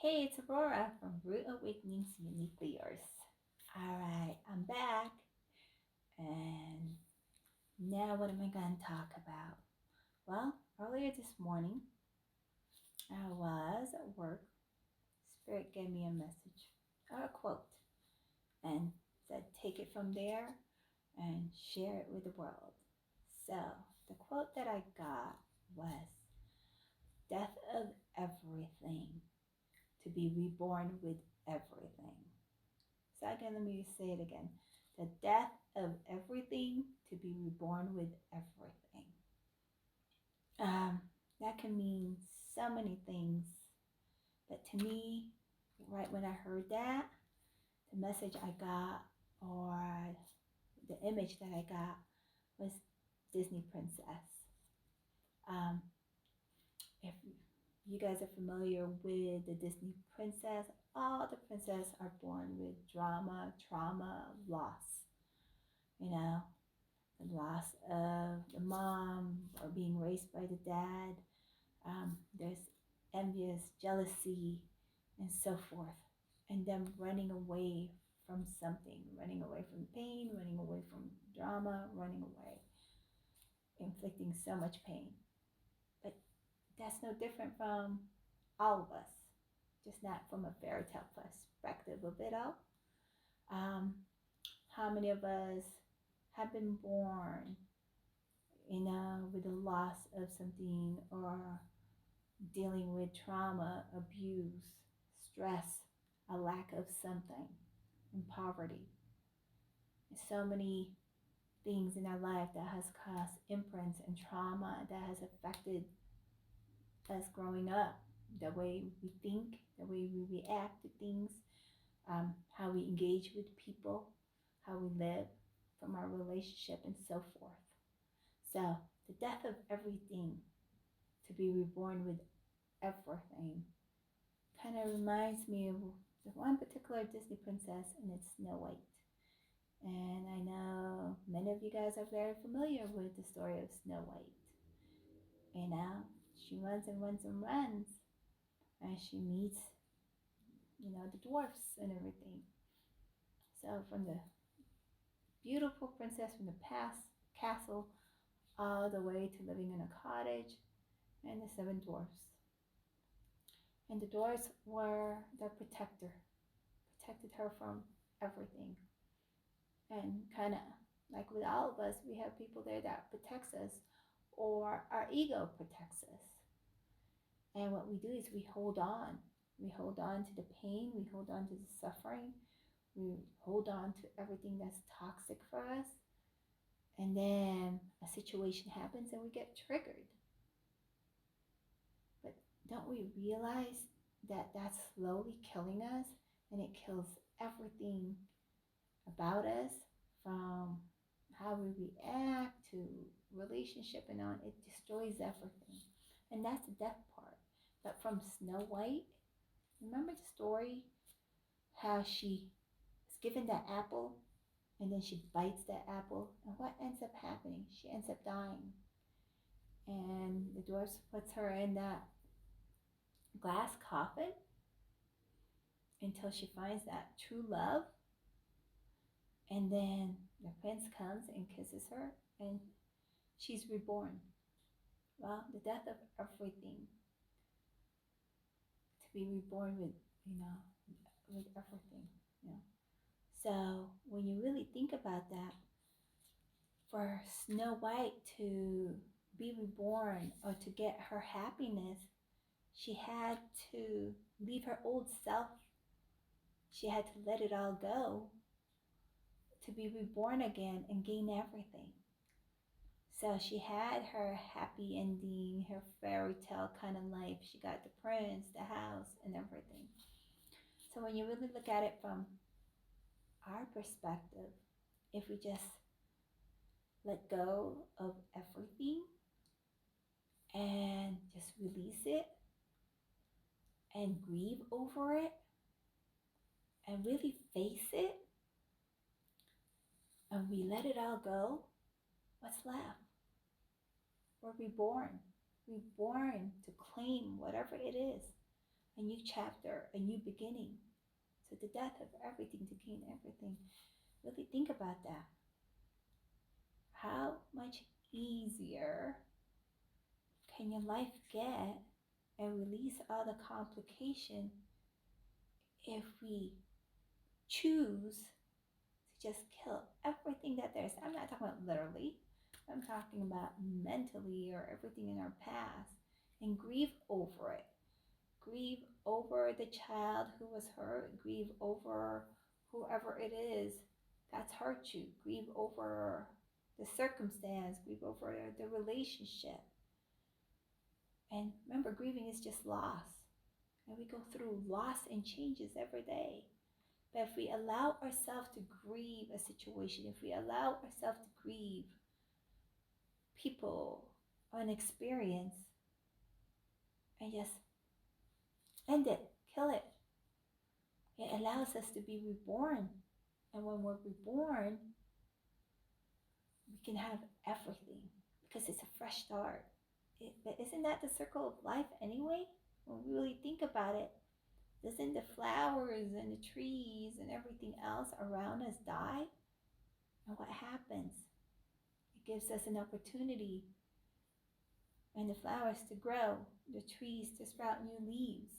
Hey, it's Aurora from Root Awakening's Uniquely Yours. Alright, I'm back. And now what am I going to talk about? Well, earlier this morning, I was at work. Spirit gave me a message, or a quote, and said, take it from there and share it with the world. So, the quote that I got was, death of everything, to be reborn with everything. So again, let me say it again. The death of everything, to be reborn with everything. That can mean so many things. But to me, right when I heard that, the message I got, or the image that I got, was Disney princess. If you guys are familiar with the Disney princess, all the princesses are born with drama, trauma, loss. You know, the loss of the mom or being raised by the dad. There's envious, jealousy, and so forth. And them running away from something, running away from pain, running away from drama, running away, inflicting so much pain. But that's no different from all of us, just not from a fairy tale perspective of it all. How many of us have been born, with the loss of something, or dealing with trauma, abuse, stress, a lack of something, and poverty? And so many things in our life that has caused imprints and trauma that has affected us growing up, the way we think, the way we react to things, how we engage with people, how we live from our relationship, and so forth. So the death of everything, to be reborn with everything, kind of reminds me of the one particular Disney princess, and it's Snow White. And I know many of you guys are very familiar with the story of Snow White. She runs and runs and runs, and she meets, the dwarfs and everything. So from the beautiful princess from the past castle all the way to living in a cottage, and the 7 dwarfs. And the dwarfs were their protected her from everything. And kind of like with all of us, we have people there that protects us, or our ego protects us. And what we do is we hold on. We hold on to the pain, we hold on to the suffering, we hold on to everything that's toxic for us. And then a situation happens and we get triggered. But don't we realize that that's slowly killing us, and it kills everything about us, from how we react to relationship and on. It destroys everything. And that's the death part. But from Snow White, remember the story how she is given that apple, and then she bites that apple, and what ends up happening? She ends up dying. And the dwarf puts her in that glass coffin until she finds that true love. And then the prince comes and kisses her, and she's reborn. Well, the death of everything, to be reborn with, with everything, So when you really think about that, for Snow White to be reborn or to get her happiness, she had to leave her old self. She had to let it all go to be reborn again and gain everything. So she had her happy ending, her fairy tale kind of life. She got the prince, the house, and everything. So when you really look at it from our perspective, if we just let go of everything and just release it and grieve over it and really face it, and we let it all go, what's left? We're reborn to claim whatever it is, a new chapter, a new beginning. So the death of everything to gain everything. Really think about that. How much easier can your life get and release all the complication if we choose to just kill everything that there is? I'm not talking about literally. I'm talking about mentally, or everything in our past, and grieve over it. Grieve over the child who was hurt. Grieve over whoever it is that's hurt you. Grieve over the circumstance. Grieve over the relationship. And remember, grieving is just loss. And we go through loss and changes every day. But if we allow ourselves to grieve a situation, if we allow ourselves to grieve people, an experience, and just end it, kill it, it allows us to be reborn. And when we're reborn, we can have everything because it's a fresh start. But isn't that the circle of life anyway? When we really think about it, doesn't the flowers and the trees and everything else around us die? And what happens? It gives us an opportunity, and the flowers to grow, the trees to sprout new leaves.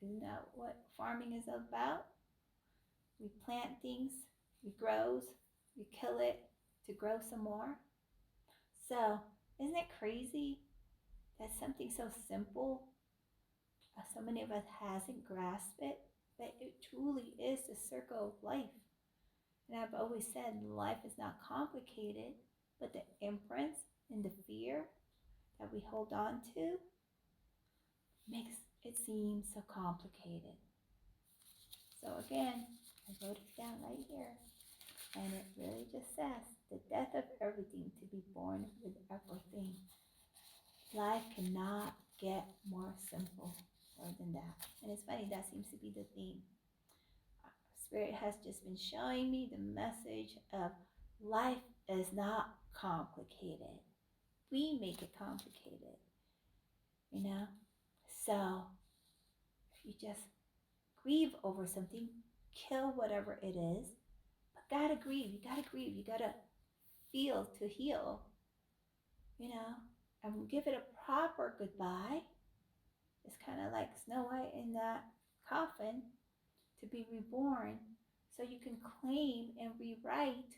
Isn't that what farming is about? We plant things, it grows, we kill it to grow some more. So, isn't it crazy that something so simple, so many of us hasn't grasped it, but it truly is the circle of life. And I've always said life is not complicated, but the imprints and the fear that we hold on to makes it seem so complicated. So again, I wrote it down right here, and it really just says, the death of everything to be born with everything. Life cannot get more simple than that. And it's funny, that seems to be the theme. Spirit has just been showing me the message of life is not complicated. We make it complicated, you know? So if you just grieve over something, kill whatever it is, but gotta grieve, you gotta feel to heal, you know? And give it a proper goodbye. It's kind of like Snow White in that coffin, to be reborn, so you can claim and rewrite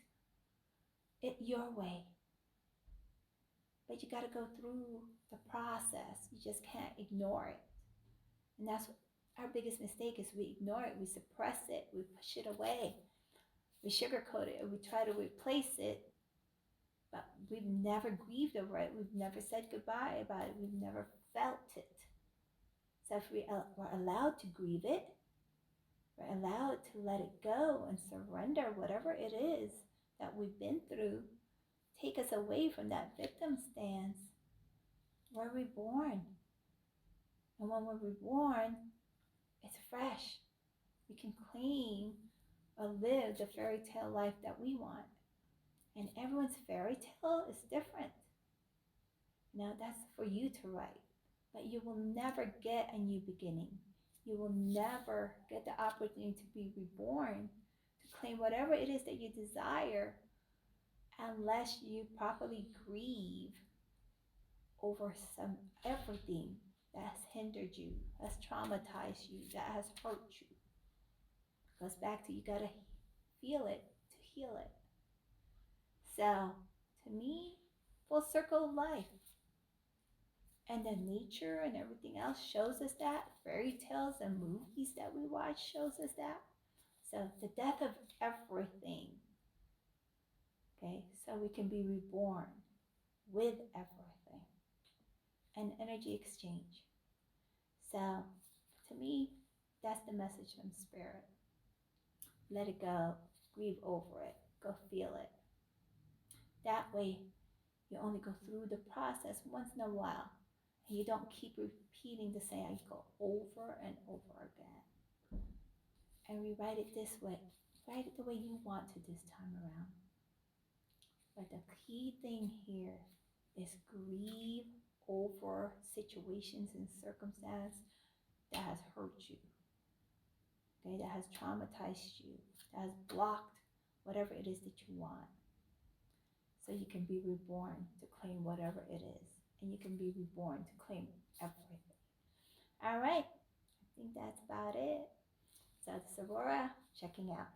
it your way. But you got to go through the process. You just can't ignore it. And that's what our biggest mistake is. We ignore it, we suppress it, we push it away, we sugarcoat it, or we try to replace it. But we've never grieved over it. We've never said goodbye about it. We've never felt it. So if we're allowed to grieve it, we're allowed to let it go and surrender whatever it is that we've been through, take us away from that victim stance, we're reborn. And when we're reborn, it's fresh. We can claim or live the fairy tale life that we want. And everyone's fairy tale is different. Now that's for you to write. But you will never get a new beginning. You will never get the opportunity to be reborn, to claim whatever it is that you desire, unless you properly grieve over everything that has hindered you, has traumatized you, that has hurt you. It goes back to, you gotta feel it to heal it. So, to me, full circle of life. And then nature and everything else shows us that. Fairy tales and movies that we watch shows us that. So the death of everything. Okay, so we can be reborn with everything. An energy exchange. So to me, that's the message from Spirit. Let it go. Grieve over it. Go feel it. That way, you only go through the process once in a while. And you don't keep repeating the cycle over and over again. And rewrite it this way. Write it the way you want to this time around. But the key thing here is grieve over situations and circumstances that has hurt you, okay, that has traumatized you, that has blocked whatever it is that you want. So you can be reborn to claim whatever it is. And you can be reborn to claim everything. All right. I think that's about it. So this is Aurora checking out.